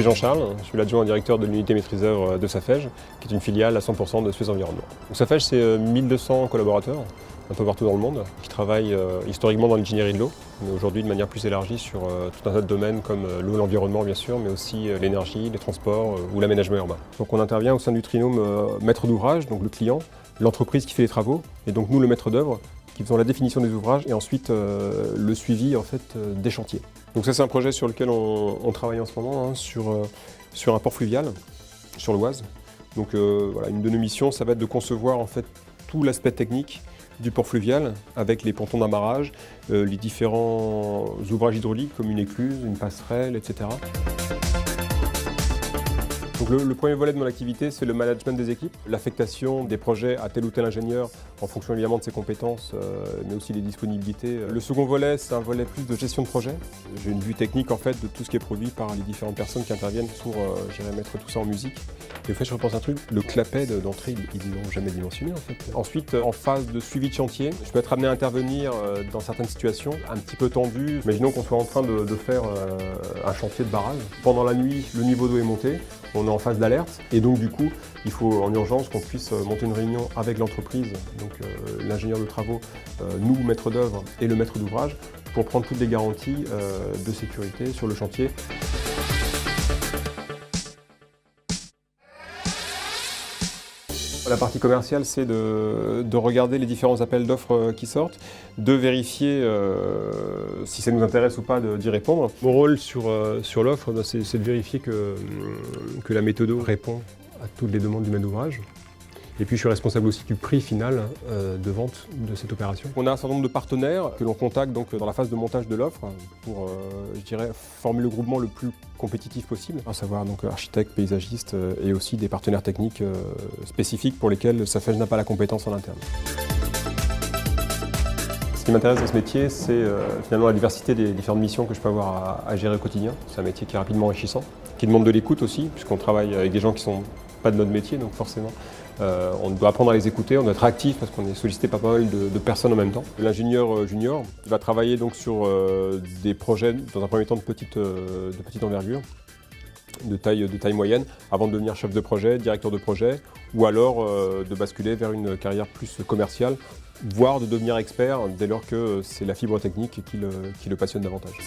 suis Jean-Charles, je suis l'adjoint directeur de l'unité maîtriseur de Safej, qui est une filiale à 100% de Suez Environnement. Donc Safej, c'est 1200 collaborateurs, un peu partout dans le monde, qui travaillent historiquement dans l'ingénierie de l'eau, mais aujourd'hui de manière plus élargie sur tout un tas de domaines comme l'eau et l'environnement bien sûr, mais aussi l'énergie, les transports ou l'aménagement urbain. Donc on intervient au sein du trinôme maître d'ouvrage, donc le client, l'entreprise qui fait les travaux, et donc nous le maître d'œuvre, qui faisons la définition des ouvrages et ensuite le suivi en fait, des chantiers. Donc ça c'est un projet sur lequel on travaille en ce moment, hein, sur un port fluvial, sur l'Oise. Donc voilà, une de nos missions, ça va être de concevoir en fait tout l'aspect technique du port fluvial avec les pontons d'amarrage, les différents ouvrages hydrauliques comme une écluse, une passerelle, etc. Donc le premier volet de mon activité, c'est le management des équipes, l'affectation des projets à tel ou tel ingénieur en fonction évidemment de ses compétences, mais aussi des disponibilités. Le second volet, c'est un volet plus de gestion de projet. J'ai une vue technique en fait de tout ce qui est produit par les différentes personnes qui interviennent pour mettre tout ça en musique. Et en fait, je repense un truc, le clapet d'entrée, ils ne l'ont jamais dimensionné en fait. Ensuite, en phase de suivi de chantier, je peux être amené à intervenir dans certaines situations un petit peu tendues. Imaginons qu'on soit en train de faire un chantier de barrage. Pendant la nuit, le niveau d'eau est monté. On est en phase d'alerte et donc du coup, il faut en urgence qu'on puisse monter une réunion avec l'entreprise, donc l'ingénieur de travaux, nous, maître d'œuvre et le maître d'ouvrage, pour prendre toutes les garanties de sécurité sur le chantier. La partie commerciale, c'est de regarder les différents appels d'offres qui sortent, de vérifier si ça nous intéresse ou pas d'y répondre. Mon rôle sur l'offre, c'est de vérifier que la méthode répond à toutes les demandes du maître d'ouvrage. Et puis je suis responsable aussi du prix final de vente de cette opération. On a un certain nombre de partenaires que l'on contacte donc dans la phase de montage de l'offre pour, je dirais, former le groupement le plus compétitif possible, à savoir donc architectes, paysagistes et aussi des partenaires techniques spécifiques pour lesquels Safej n'a pas la compétence en interne. Ce qui m'intéresse dans ce métier, c'est finalement la diversité des différentes missions que je peux avoir à gérer au quotidien. C'est un métier qui est rapidement enrichissant, qui demande de l'écoute aussi, puisqu'on travaille avec des gens qui ne sont pas de notre métier, donc forcément on doit apprendre à les écouter, on doit être actif parce qu'on est sollicité par pas mal de personnes en même temps. L'ingénieur junior va travailler donc sur des projets dans un premier temps de petite envergure, de taille moyenne, avant de devenir chef de projet, directeur de projet, ou alors de basculer vers une carrière plus commerciale, voire de devenir expert dès lors que c'est la fibre technique qui le passionne davantage.